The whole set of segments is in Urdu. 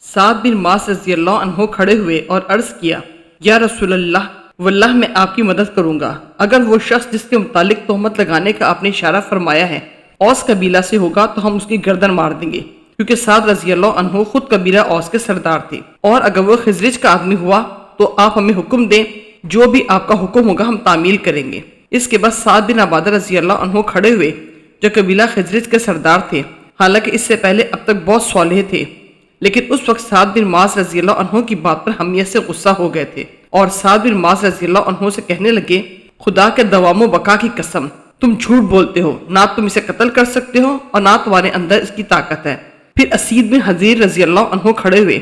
سعد بن معاذ رضی اللہ عنہ کھڑے ہوئے اور عرض کیا، یا رسول اللہ، واللہ میں آپ کی مدد کروں گا اگر وہ شخص جس کے متعلق تہمت لگانے کا آپ نے اشارہ فرمایا ہے اوس قبیلہ سے ہوگا تو ہم اس کی گردن مار دیں گے، کیونکہ سعد رضی اللہ عنہ خود قبیلہ اوس کے سردار تھے، اور اگر وہ خزرج کا آدمی ہوا تو آپ ہمیں حکم دیں، جو بھی آپ کا حکم ہوگا ہم تعمیل کریں گے۔ اس کے بعد سعد بن عبادہ رضی اللہ عنہ کھڑے ہوئے جو قبیلہ خزرج کے سردار تھے، حالانکہ اس سے پہلے اب تک بہت صالح تھے، لیکن اس وقت سعد بن معاذ رضی اللہ عنہ کی بات پر حمیت سے غصہ ہو گئے تھے، اور سعد بن معاذ رضی اللہ عنہ سے کہنے لگے، خدا کے دوام و بقا کی قسم، تم جھوٹ بولتے ہو، نہ تم اسے قتل کر سکتے ہو اور نہ تمہارے اندر اس کی طاقت ہے۔ پھر اسید بن حضیر رضی اللہ عنہ کھڑے ہوئے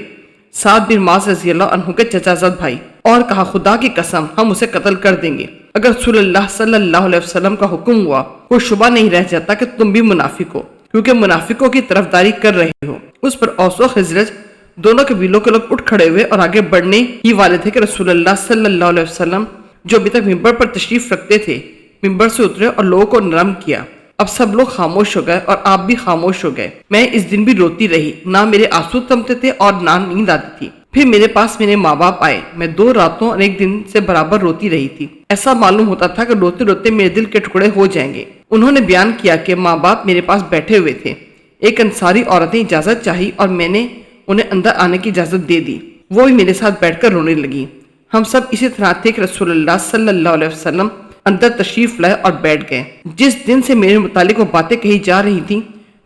سعد بن معاذ رضی اللہ عنہ کے چچا زاد بھائی، اور کہا، خدا کی قسم ہم اسے قتل کر دیں گے، اگر رسول اللہ صلی اللہ علیہ وسلم کا حکم ہوا کوئی شبہ نہیں رہ جاتا کہ تم بھی منافق ہو، کیونکہ منافقوں کی طرفداری کر رہے ہو۔ اس پر اوس و خزرج دونوں قبیلوں کے لوگ اٹھ کھڑے ہوئے اور آگے بڑھنے ہی والے تھے کہ رسول اللہ صلی اللہ علیہ وسلم جو ابھی تک ممبر پر تشریف رکھتے تھے ممبر سے اترے اور لوگوں کو نرم کیا۔ اب سب لوگ خاموش ہو گئے اور آپ بھی خاموش ہو گئے۔ میں اس دن بھی روتی رہی، نہ میرے آنسو تھمتے تھے اور نہ نیند آتی تھی۔ پھر میرے پاس میرے ماں باپ آئے، میں 2 راتوں اور 1 دن سے برابر روتی رہی تھی، ایسا معلوم ہوتا تھا کہ روتے روتے میرے دل کے ٹکڑے ہو جائیں گے۔ انہوں نے بیان کیا کہ ماں باپ میرے پاس بیٹھے ہوئے تھے، ایک انصاری عورت نے اجازت چاہی اور میں نے انہیں اندر آنے کی اجازت دے دی، وہ بھی میرے ساتھ بیٹھ کر رونے لگی۔ ہم سب اسی طرح تھے کہ رسول اللہ صلی اللہ علیہ وسلم اندر تشریف لائے اور بیٹھ گئے۔ جس دن سے میرے متعلق وہ باتیں کہی جا رہی تھیں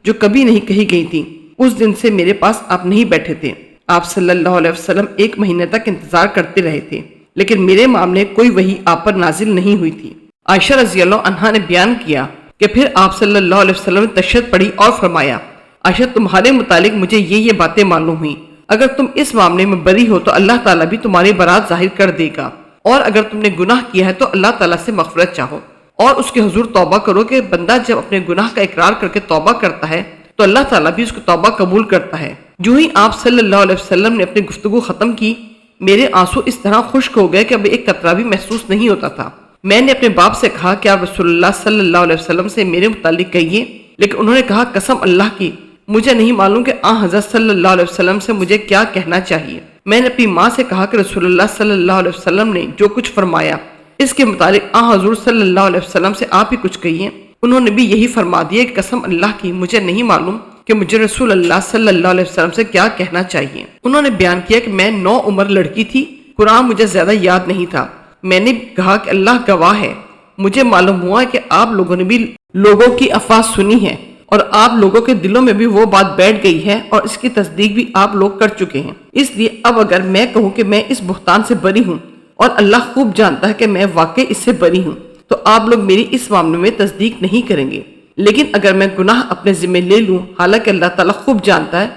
جو کبھی نہیں کہی گئی تھیں، اس دن سے میرے پاس آپ نہیں بیٹھے تھے۔ آپ صلی اللہ علیہ وسلم 1 مہینے تک انتظار کرتے رہے تھے، لیکن میرے معاملے کوئی وحی آپ پر نازل نہیں ہوئی تھی۔ عائشہ رضی اللہ عنہا نے بیان کیا کہ پھر آپ صلی اللہ علیہ وسلم نے تشہد پڑھی اور فرمایا، عائشہ تمہارے متعلق مجھے یہ باتیں معلوم ہوئیں، اگر تم اس معاملے میں بری ہو تو اللہ تعالیٰ بھی تمہاری برات ظاہر کر دے گا، اور اگر تم نے گناہ کیا ہے تو اللہ تعالیٰ سے مغفرت چاہو اور اس کے حضور توبہ کرو، کہ بندہ جب اپنے گناہ کا اقرار کر کے توبہ کرتا ہے تو اللہ تعالیٰ بھی اس کو توبہ قبول کرتا ہے۔ جو ہی آپ صلی اللہ علیہ وسلم نے اپنی گفتگو ختم کی، میرے آنسو اس طرح خشک ہو گئے کہ اب ایک قطرہ بھی محسوس نہیں ہوتا تھا۔ میں نے اپنے باپ سے کہا کہ آپ رسول اللہ صلی اللہ علیہ وسلم سے میرے متعلق کہیے، لیکن انہوں نے کہا، قسم اللہ کی مجھے نہیں معلوم کہ حضرت صلی اللہ علیہ وسلم سے مجھے کیا کہنا چاہیے۔ میں نے اپنی ماں سے کہا کہ رسول اللہ صلی اللہ علیہ وسلم نے جو کچھ فرمایا اس کے متعلق حضور صلی اللہ علیہ وسلم سے آپ ہی کچھ کہیے۔ انہوں نے بھی یہی فرما دیا کہ قسم اللہ کی مجھے نہیں معلوم کہ مجھے رسول اللہ صلی اللہ علیہ وسلم سے کیا کہنا چاہیے۔ انہوں نے بیان کیا کہ میں 9 عمر لڑکی تھی، قرآن مجھے زیادہ یاد نہیں تھا۔ میں نے کہا کہ اللہ گواہ ہے، مجھے معلوم ہوا کہ آپ لوگوں نے بھی لوگوں کی افواہ سنی ہے اور آپ لوگوں کے دلوں میں بھی وہ بات بیٹھ گئی ہے اور اس کی تصدیق بھی آپ لوگ کر چکے ہیں۔ اس لیے اب اگر میں کہوں کہ میں اس بہتان سے بری ہوں اور اللہ خوب جانتا ہے کہ میں واقعی اس سے بری ہوں، تو آپ لوگ میری اس معاملے میں تصدیق نہیں کریں گے، لیکن اگر میں گناہ اپنے ذمہ لے لوں حالانکہ اللہ تعالیٰ خوب جانتا ہے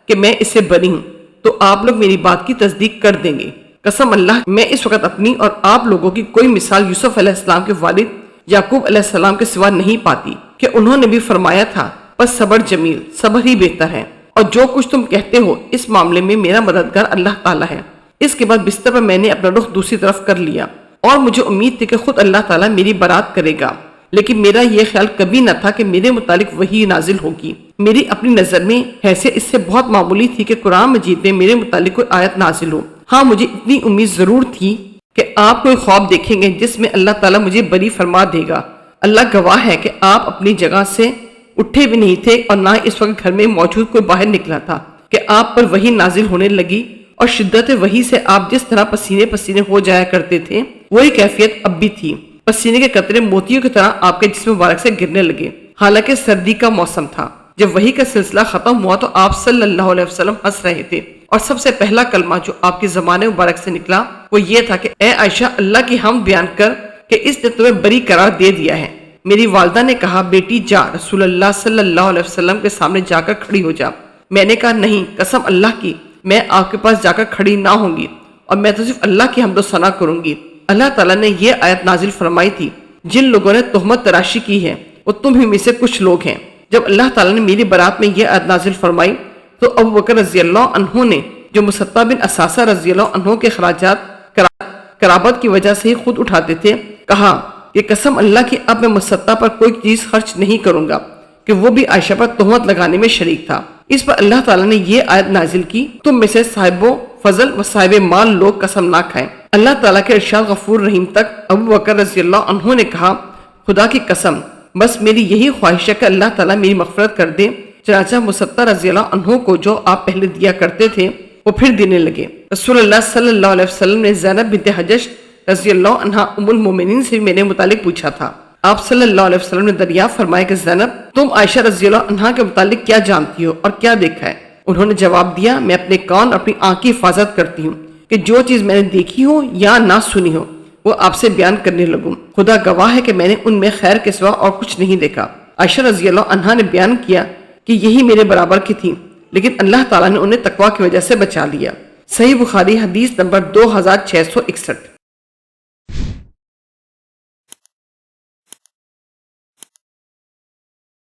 کہ میں اس سے بری ہوں، تو آپ لوگ میری بات کی تصدیق کر دیں گے۔ قسم اللہ میں اس وقت اپنی اور آپ لوگوں کی کوئی مثال یوسف علیہ السلام کے والد یعقوب علیہ السلام کے سوا نہیں پاتی کہ انہوں نے بھی فرمایا تھا، بس صبر جمیل، صبر ہی بہتر ہے، اور جو کچھ تم کہتے ہو اس معاملے میں میرا مددگار اللہ تعالیٰ ہے۔ اس کے بعد بستر پر میں نے اپنا رخ دوسری طرف کر لیا اور مجھے امید تھی کہ خود اللہ تعالیٰ میری برات کرے گا، لیکن میرا یہ خیال کبھی نہ تھا کہ میرے متعلق وحی نازل ہوگی۔ میری اپنی نظر میں حیثیت اس سے بہت معمولی تھی کہ قرآن مجید میں میرے متعلق کوئی آیت نازل ہو۔ ہاں مجھے اتنی امید ضرور تھی کہ آپ کوئی خواب دیکھیں گے جس میں اللہ تعالیٰ مجھے بری فرما دے گا۔ اللہ گواہ ہے کہ آپ اپنی جگہ سے اٹھے بھی نہیں تھے اور نہ اس وقت گھر میں موجود کوئی باہر نکلا تھا کہ آپ پر وحی نازل ہونے لگی، اور شدت وحی سے آپ جس طرح پسینے پسینے ہو جایا کرتے تھے وہی کیفیت اب بھی تھی۔ پسینے کے قطرے موتیوں کی طرح آپ کے جسم مبارک سے گرنے لگے، حالانکہ سردی کا موسم تھا۔ جب وحی کا سلسلہ ختم ہوا تو آپ صلی اللہ علیہ وسلم ہنس رہے تھے، اور سب سے پہلا کلمہ جو آپ کی زبان مبارک سے نکلا وہ یہ تھا کہ اے عائشہ، اللہ کی حمد بیان کر کہ اس نے تمہیں بری قرار دے دیا ہے۔ میری والدہ نے کہا، بیٹی جا، رسول اللہ صلی اللہ علیہ وسلم کے سامنے جا کر کھڑی ہو جا۔ میں نے کہا، نہیں، قسم اللہ کی میں آپ کے پاس جا کر کھڑی نہ ہوں گی، اور میں تو صرف اللہ کی حمد و ثنا کروں گی۔ اللہ تعالیٰ نے یہ آیت نازل فرمائی تھی، جن لوگوں نے تہمت تراشی کی ہے وہ تم ہی میں سے کچھ لوگ ہیں۔ جب اللہ تعالیٰ نے میری برات میں یہ آیت نازل فرمائی تو ابو بکر رضی اللہ عنہ نے، جو مصطح بن اساسہ رضی اللہ عنہ کے اخراجات قرابت کی وجہ سے ہی خود اٹھاتے تھے، کہا، یہ قسم اللہ کی اب میں مصطح پر کوئی چیز خرچ نہیں کروں گا کہ وہ بھی عائشہ پر تہمت لگانے میں شریک تھا۔ اس پر اللہ تعالیٰ نے یہ آیت نازل کی، تم میں سے صاحب فضل و صاحب مال لوگ قسم نہ کھائیں۔ اللہ تعالیٰ کے ارشاد غفور رحیم تک ابو بکر رضی اللہ عنہ نے کہا، خدا کی قسم بس میری یہی خواہش ہے کہ اللہ تعالیٰ میری مغفرت کر دے۔ چنانچہ مصطح رضی اللہ عنہ کو جو آپ پہلے دیا کرتے تھے وہ پھر دینے لگے۔ رسول اللہ صلی اللہ علیہ وسلم نے زینب بنت حجش رضی اللہ عنہ ام المومنین سے میرے متعلق پوچھا تھا۔ آپ صلی اللہ علیہ وسلم نے دریافت فرمایا کہ زینب تم عائشہ رضی اللہ عنہ کے متعلق کیا جانتی ہو اور کیا دیکھا ہے؟ انہوں نے جواب دیا، میں اپنے کان اور اپنی آنکھ کی حفاظت کرتی ہوں کہ جو چیز میں نے دیکھی ہو یا نہ سنی ہو وہ آپ سے بیان کرنے لگوں۔ خدا گواہ ہے کہ میں نے ان میں خیر کے سوا اور کچھ نہیں دیکھا۔ عائشہ رضی اللہ عنہ نے بیان کیا کہ یہی میرے برابر کی تھی، لیکن اللہ تعالیٰ نے انہیں تقویٰ کی وجہ سے بچا لیا۔ صحیح بخاری حدیث نمبر 2661۔